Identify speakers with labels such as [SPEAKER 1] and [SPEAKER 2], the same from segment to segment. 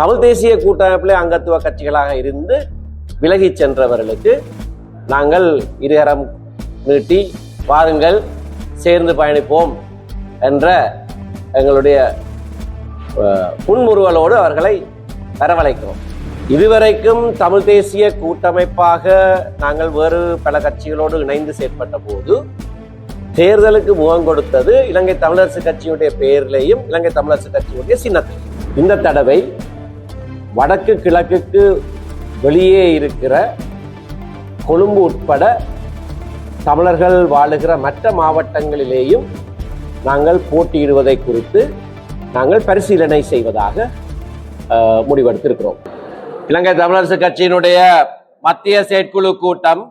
[SPEAKER 1] தமிழ் தேசிய கூட்டமைப்பிலே அங்கத்துவ கட்சிகளாக இருந்து விலகி சென்றவர்களுக்கு நாங்கள் இருகரம் நீட்டி வாருங்கள் சேர்ந்து பயணிப்போம் என்ற எங்களுடைய புன்முறுவலோடு அவர்களை வரவழைக்கிறோம். இதுவரைக்கும் தமிழ் தேசிய கூட்டமைப்பாக நாங்கள் வேறு பல கட்சிகளோடு இணைந்து செயற்பட்ட போது தேர்தலுக்கு முகம் கொடுத்தது இலங்கை தமிழரசு கட்சியுடைய பெயரிலேயும் இலங்கை தமிழரசு கட்சியுடைய சின்னத்திலேயும். இந்த தடவை வடக்கு கிழக்குக்கு வெளியே இருக்கிற கொழும்பு உட்பட தமிழர்கள் வாழுகிற மற்ற மாவட்டங்களிலேயும் நாங்கள் போட்டியிடுவதை குறித்து நாங்கள் பரிசீலனை செய்வதாக முடிவெடுத்திருக்கிறோம். இலங்கை தமிழரசு கட்சியினுடைய மத்திய செயற்குழு கூட்டம்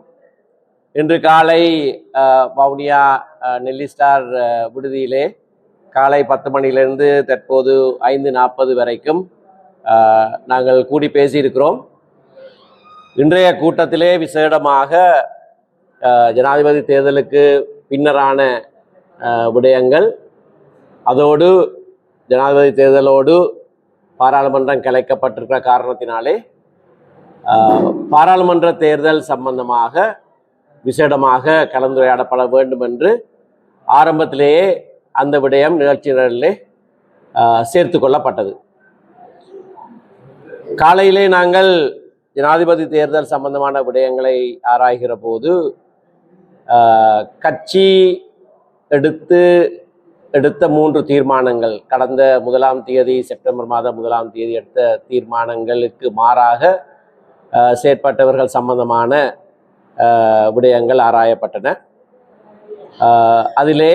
[SPEAKER 1] இன்று காலை வவுனியா நெல்லி ஸ்டார் விடுதியிலே காலை 10 மணியிலிருந்து தற்போது 5:40 வரைக்கும் நாங்கள் கூடி பேசியிருக்கிறோம். இன்றைய கூட்டத்திலே விசேடமாக ஜனாதிபதி தேர்தலுக்கு பின்னரான விடயங்கள், அதோடு ஜனாதிபதி தேர்தலோடு பாராளுமன்றம் கலைக்கப்பட்டிருக்கிற காரணத்தினாலே பாராளுமன்ற தேர்தல் சம்பந்தமாக விசேடமாக கலந்துரையாடப்பட வேண்டும் என்று ஆரம்பத்திலேயே அந்த விடயம் நிகழ்ச்சிகளிலே சேர்த்து கொள்ளப்பட்டது. காலையிலே நாங்கள் ஜனாதிபதி தேர்தல் சம்பந்தமான விடயங்களை ஆராய்கிற போது கட்சி எடுத்த 3 தீர்மானங்கள், கடந்த 1ஆம் தேதி செப்டம்பர் மாதம் 1ஆம் தேதி எடுத்த தீர்மானங்களுக்கு மாறாக செயற்பட்டவர்கள் சம்பந்தமான விடயங்கள் ஆராயப்பட்டன. அதிலே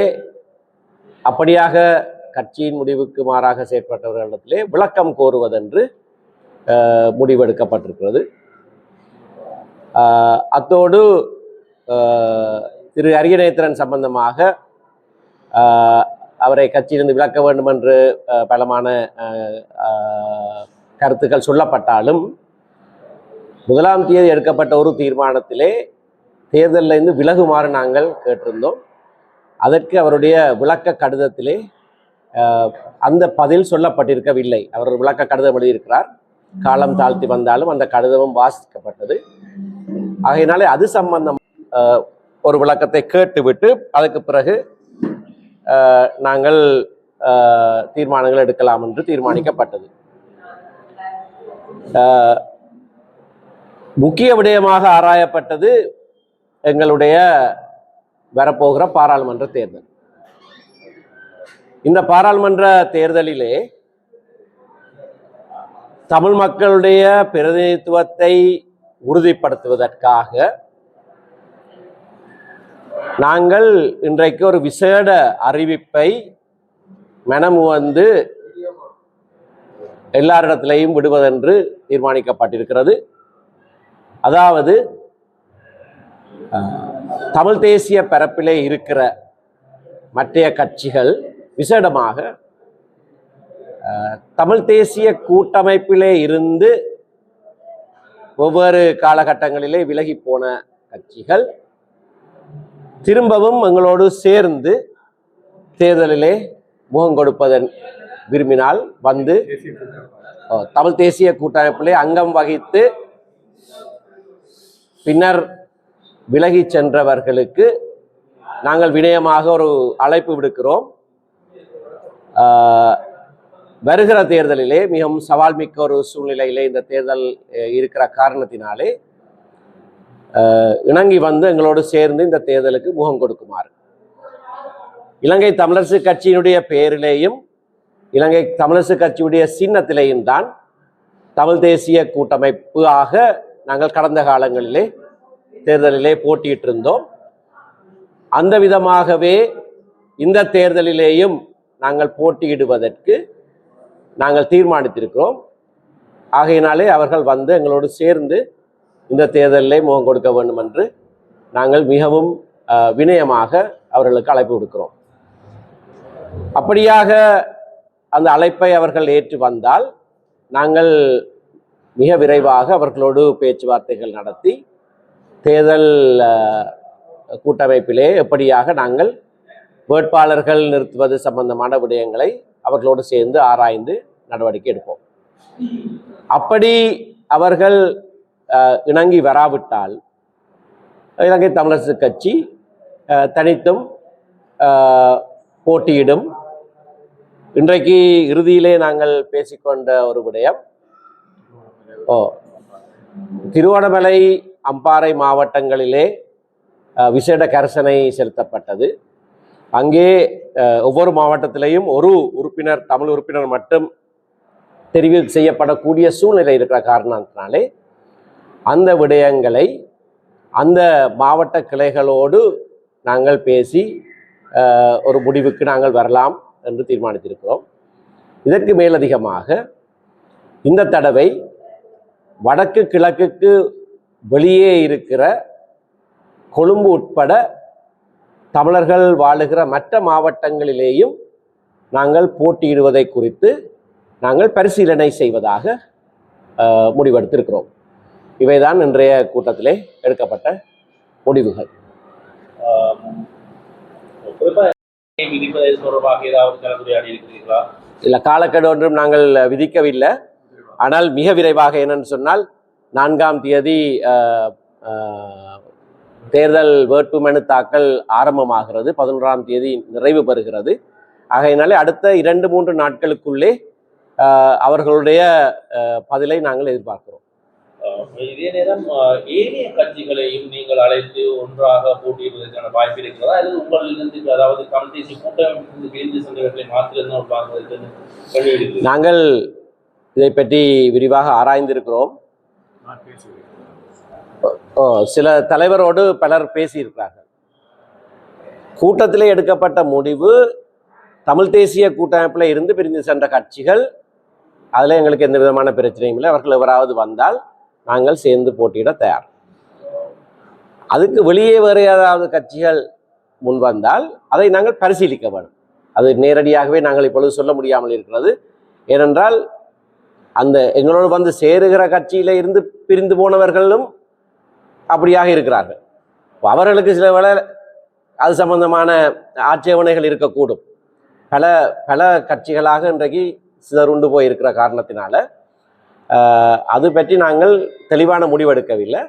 [SPEAKER 1] அப்படியாக கட்சியின் முடிவுக்கு மாறாக செயற்பட்டவர்களிடத்திலே விளக்கம் கோருவதென்று முடிவெடுக்கப்பட்டிருக்கிறது. அத்தோடு திரு அரியநேத்திரன் சம்பந்தமாக அவரை கட்சியிலிருந்து விலக்க வேண்டும் என்று பலமான கருத்துக்கள் சொல்லப்பட்டாலும் 1ஆம் தேதி எடுக்கப்பட்ட ஒரு தீர்மானத்திலே தேர்தலில் இருந்து விலகுமாறு நாங்கள் கேட்டிருந்தோம். அதற்கு அவருடைய விளக்க கடிதத்திலே அந்த பதில் சொல்லப்பட்டிருக்கவில்லை. அவர் விளக்க கடிதம் எழுதியிருக்கிறார். காலம் தாழ்த்தி வந்தாலும் அந்த கடிதமும் வாசிக்கப்பட்டது. ஆகையினாலே அது சம்பந்தம் ஒரு விளக்கத்தை கேட்டுவிட்டு அதுக்கு பிறகு நாங்கள் தீர்மானங்கள் எடுக்கலாம் என்று தீர்மானிக்கப்பட்டது. முக்கிய விடயமாக ஆராயப்பட்டது எங்களுடைய வரப்போகிற பாராளுமன்ற தேர்தல். இந்த பாராளுமன்ற தேர்தலிலே தமிழ் மக்களுடைய பிரதிநிதித்துவத்தை உறுதிப்படுத்துவதற்காக நாங்கள் இன்றைக்கு ஒரு விசேட அறிவிப்பை மனமுவந்து எல்லாரிடத்திலையும் விடுவதென்று தீர்மானிக்கப்பட்டிருக்கிறது. அதாவது தமிழ் தேசிய பரப்பிலே இருக்கிற மற்ற கட்சிகள் விசேடமாக தமிழ் தேசிய கூட்டமைப்பிலே இருந்து ஒவ்வொரு காலகட்டங்களிலே விலகி போன கட்சிகள் திரும்பவும் எங்களோடு சேர்ந்து தேர்தலிலே முகம் கொடுப்பதன் விரும்பினால் வந்து தமிழ் தேசிய கூட்டமைப்பிலே அங்கம் வகித்து பின்னர் விலகி சென்றவர்களுக்கு நாங்கள் வினயமாக ஒரு அழைப்பு விடுக்கிறோம். வருகிற தேர்தலிலே மிகவும் சவால் மிக்க ஒரு சூழ்நிலையிலே இந்த தேர்தல் இருக்கிற காரணத்தினாலே இணங்கி வந்து எங்களோடு சேர்ந்து இந்த தேர்தலுக்கு முகம் கொடுக்குமாறு இலங்கை தமிழரசு கட்சியினுடைய பெயரிலேயும் இலங்கை தமிழரசு கட்சியுடைய சின்னத்திலேயும் தான் தமிழ் தேசிய கூட்டமைப்பு ஆக நாங்கள் கடந்த காலங்களிலே தேர்தலிலே போட்டியிட்டிருந்தோம். அந்த விதமாகவே இந்த தேர்தலிலேயும் நாங்கள் போட்டியிடுவதற்கு நாங்கள் தீர்மானித்திருக்கிறோம். ஆகையினாலே அவர்கள் வந்து எங்களோடு சேர்ந்து இந்த தேர்தலிலே முகம் கொடுக்க வேண்டும் என்று நாங்கள் மிகவும் வினயமாக அவர்களுக்கு அழைப்பு விடுக்கிறோம். அப்படியாக அந்த அழைப்பை அவர்கள் ஏற்று வந்தால் நாங்கள் மிக விரைவாக அவர்களோடு பேச்சுவார்த்தைகள் நடத்தி தேர்தல் கூட்டமைப்பிலே எப்படியாக நாங்கள் வேட்பாளர்கள் நிறுத்துவது சம்பந்தமான விடயங்களை அவர்களோடு சேர்ந்து ஆராய்ந்து நடவடிக்கை எடுப்போம். அப்படி அவர்கள் இணங்கி வராவிட்டால் இலங்கை தமிழரசு கட்சி தனித்தும் போட்டியிடும். இன்றைக்கு இறுதியிலே நாங்கள் பேசிக்கொண்ட ஒரு விடயம், திருவண்ணாமலை அம்பாறை மாவட்டங்களிலே விசேட கரிசனை செலுத்தப்பட்டது. அங்கே ஒவ்வொரு மாவட்டத்திலேயும் ஒரு உறுப்பினர், தமிழ் உறுப்பினர் மட்டும் தெரிவு செய்யப்படக்கூடிய சூழ்நிலை இருக்கிற காரணத்தினாலே அந்த விடயங்களை அந்த மாவட்ட கிளைகளோடு நாங்கள் பேசி ஒரு முடிவுக்கு நாங்கள் வரலாம் என்று தீர்மானித்திருக்கிறோம். இதற்கு மேலதிகமாக இந்த தடவை வடக்கு கிழக்குக்கு வெளியே இருக்கிற கொழும்பு உட்பட தமிழர்கள் வாழுகிற மற்ற மாவட்டங்களிலேயும் நாங்கள் போட்டியிடுவதை குறித்து நாங்கள் பரிசீலனை செய்வதாக முடிவெடுத்திருக்கிறோம். இவைதான் இன்றைய கூட்டத்திலே எடுக்கப்பட்ட முடிவுகள். இல்லை, காலக்கெடு ஒன்றும் நாங்கள் விதிக்கவில்லை. ஆனால் மிக விரைவாக என்னன்னு சொன்னால் 4ஆம் தேதி தேர்தல் வேட்புமனு தாக்கல் ஆரம்பமாகிறது, 11ஆம் தேதி நிறைவு பெறுகிறது. ஆகையினாலே அடுத்த 2-3 நாட்களுக்குள்ளே அவர்களுடைய பதிலை நாங்கள் எதிர்பார்க்கிறோம்.
[SPEAKER 2] இதே நேரம் ஏனைய கட்சிகளையும் நீங்கள் அழைத்து ஒன்றாக போட்டியிடுவதற்கான வாய்ப்பு இருக்கிறதா, அல்லது உங்களிலிருந்து, அதாவது தமிழ் தேசிய கூட்டமைப்பிலிருந்து பிரிந்து சென்றவர்களை மாற்றிருந்தால்?
[SPEAKER 1] நாங்கள் இதை பற்றி விரிவாக ஆராய்ந்திருக்கிறோம். சில தலைவரோடு பலர் பேசியிருக்கிறார்கள். கூட்டத்திலே எடுக்கப்பட்ட முடிவு, தமிழ் தேசிய கூட்டமைப்பில் இருந்து பிரிந்து சென்ற கட்சிகள், அதில் எங்களுக்கு எந்த விதமான பிரச்சனையும் இல்லை. அவர்கள் எவராவது வந்தால் நாங்கள் சேர்ந்து போட்டியிட தயார். அதுக்கு வெளியே வேறு ஏதாவது கட்சிகள் முன் வந்தால் அதை நாங்கள் பரிசீலிக்க வேண்டும். அது நேரடியாகவே நாங்கள் இப்பொழுது சொல்ல முடியாமல் இருக்கிறது. ஏனென்றால் அந்த எங்களோடு வந்து சேருகிற கட்சியில இருந்து பிரிந்து போனவர்களும் அப்படியாக இருக்கிறார்கள். அவர்களுக்கு சில வேளை அது சம்பந்தமான ஆட்சேபனைகள் இருக்கக்கூடும். பல பல கட்சிகளாக இன்றைக்கு சிதறுண்டு போயிருக்கிற காரணத்தினால அது பற்றி நாங்கள் தெளிவான முடிவெடுக்கவில்லை.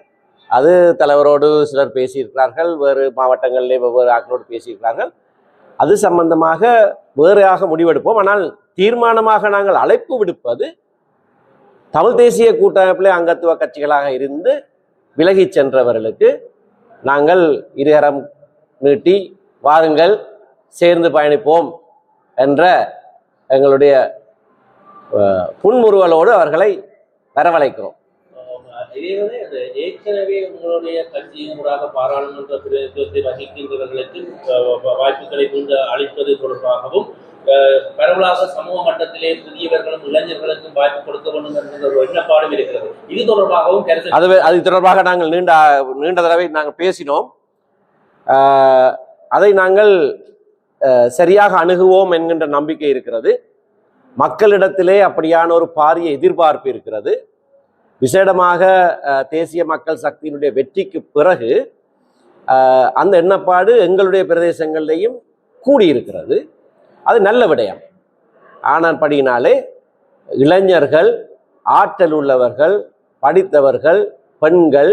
[SPEAKER 1] அது தலைவரோடு சிலர் பேசியிருக்கிறார்கள், வேறு மாவட்டங்களிலே வெவ்வேறு ஆட்களோடு பேசியிருக்கிறார்கள். அது சம்பந்தமாக வேறையாக முடிவெடுப்போம். ஆனால் தீர்மானமாக நாங்கள் அழைப்பு விடுப்பது, தமிழ் தேசிய கூட்டமைப்பிலே அங்கத்துவ கட்சிகளாக இருந்து விலகி சென்றவர்களுக்கு நாங்கள் இருகரம் நீட்டி வாருங்கள் சேர்ந்து பயணிப்போம் என்ற எங்களுடைய புன்முறுவலோடு அவர்களை வரவழைக்கிறோம்.
[SPEAKER 2] ஏற்கனவே உங்களுடைய கட்சியினூடாக பாராளுமன்ற பிரதிநிதித்துவத்தை வகிக்கின்றவர்களுக்கு வாய்ப்புகளை அளிப்பது தொடர்பாகவும் பரவலாக சமூக மட்டத்திலே புதியவர்களும் இளைஞர்களுக்கும் வாய்ப்பு கொடுக்க வேண்டும் என்ற ஒரு எண்ணப்பாடும் இருக்கிறது. இது தொடர்பாகவும்
[SPEAKER 1] அது தொடர்பாக நாங்கள் நீண்ட தடவை நாங்கள் பேசினோம். அதை நாங்கள் சரியாக அணுகுவோம் என்கின்ற நம்பிக்கை இருக்கிறது. மக்களிடத்திலே அப்படியான ஒரு பாரிய எதிர்பார்ப்பு இருக்கிறது. விசேடமாக தேசிய மக்கள் சக்தியினுடைய வெற்றிக்கு பிறகு அந்த எண்ணப்பாடு எங்களுடைய பிரதேசங்களிலேயும் கூடியிருக்கிறது. அது நல்ல விடயம். ஆனால் படியினாலே இளைஞர்கள், ஆற்றல் உள்ளவர்கள், படித்தவர்கள், பெண்கள்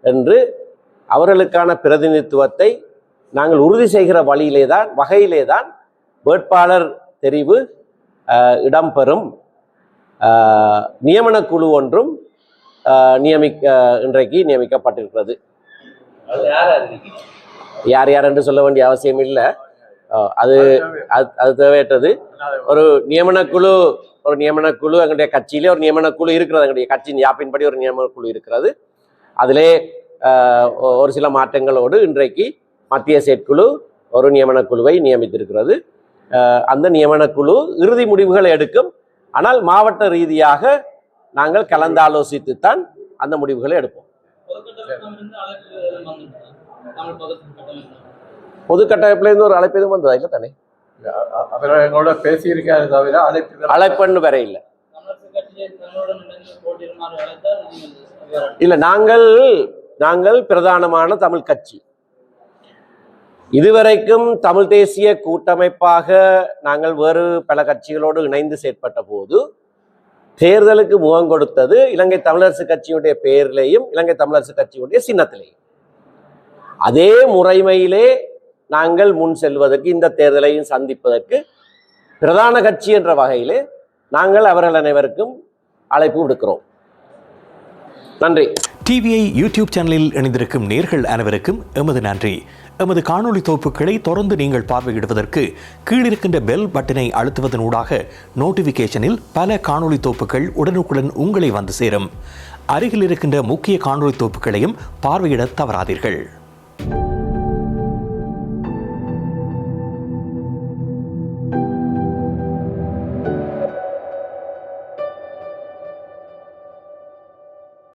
[SPEAKER 1] என்று அவர்களுக்கான பிரதிநிதித்துவத்தை நாங்கள் உறுதி செய்கிற வகையிலே தான் வேட்பாளர் தெரிவு இடம்பெறும். நியமன குழு ஒன்றும் இன்றைக்கு நியமிக்கப்பட்டிருக்கிறது. யார் யார் என்று சொல்ல வேண்டிய அவசியம் இல்லை. அது தேவையற்றது. ஒரு நியமன குழு எங்களுடைய கட்சியிலே ஒரு நியமன குழு இருக்கிறது. எங்களுடைய கட்சியின் யாப்பின்படி ஒரு நியமன குழு இருக்கிறது. அதிலே ஒரு சில மாற்றங்களோடு இன்றைக்கு மத்திய செயற்குழு ஒரு நியமன குழுவை நியமித்திருக்கிறது. அந்த நியமன குழு இறுதி முடிவுகளை எடுக்கும். ஆனால் மாவட்ட ரீதியாக நாங்கள் கலந்தாலோசித்துத்தான் அந்த முடிவுகளை எடுப்போம். பொது கட்டமைப்பிலிருந்து ஒரு அழைப்பு எதுவும் வந்ததா? இல்லை தானே,
[SPEAKER 3] எங்களோட பேசியிருக்காரு தவிர
[SPEAKER 1] அழைப்புன்னு வேற இல்லை. இல்லை, நாங்கள் பிரதானமான தமிழ் கட்சி. இதுவரைக்கும் தமிழ் தேசிய கூட்டமைப்பாக நாங்கள் வேறு பல கட்சிகளோடு இணைந்து செயற்பட்ட போது தேர்தலுக்கு முகம் கொடுத்தது இலங்கை தமிழரசு கட்சியுடைய பெயரிலேயும் இலங்கை தமிழரசு கட்சியுடைய சின்னத்திலேயும். அதே முறைமையிலே நாங்கள் முன் செல்வதற்கு, இந்த தேர்தலையும் சந்திப்பதற்கு பிரதான கட்சி என்ற வகையிலே நாங்கள் அவர்கள் அனைவருக்கும் அழைப்பு விடுக்கிறோம். நன்றி.
[SPEAKER 4] டிவிஐ யூடியூப் சேனலில் இணைந்திருக்கும் நேர்கள் அனைவருக்கும் எமது நன்றி. எமது காணொளி தொகுப்புகளை தொடர்ந்து நீங்கள் பார்வையிடுவதற்கு கீழிருக்கின்ற பெல் பட்டனை அழுத்துவதனூடாக நோட்டிபிகேஷனில் பல காணொளி தொகுப்புகள் உடனுக்குடன் உங்களை வந்து சேரும். அருகில் இருக்கின்ற முக்கிய காணொளி தொகுப்புகளையும் பார்வையிட தவறாதீர்கள்.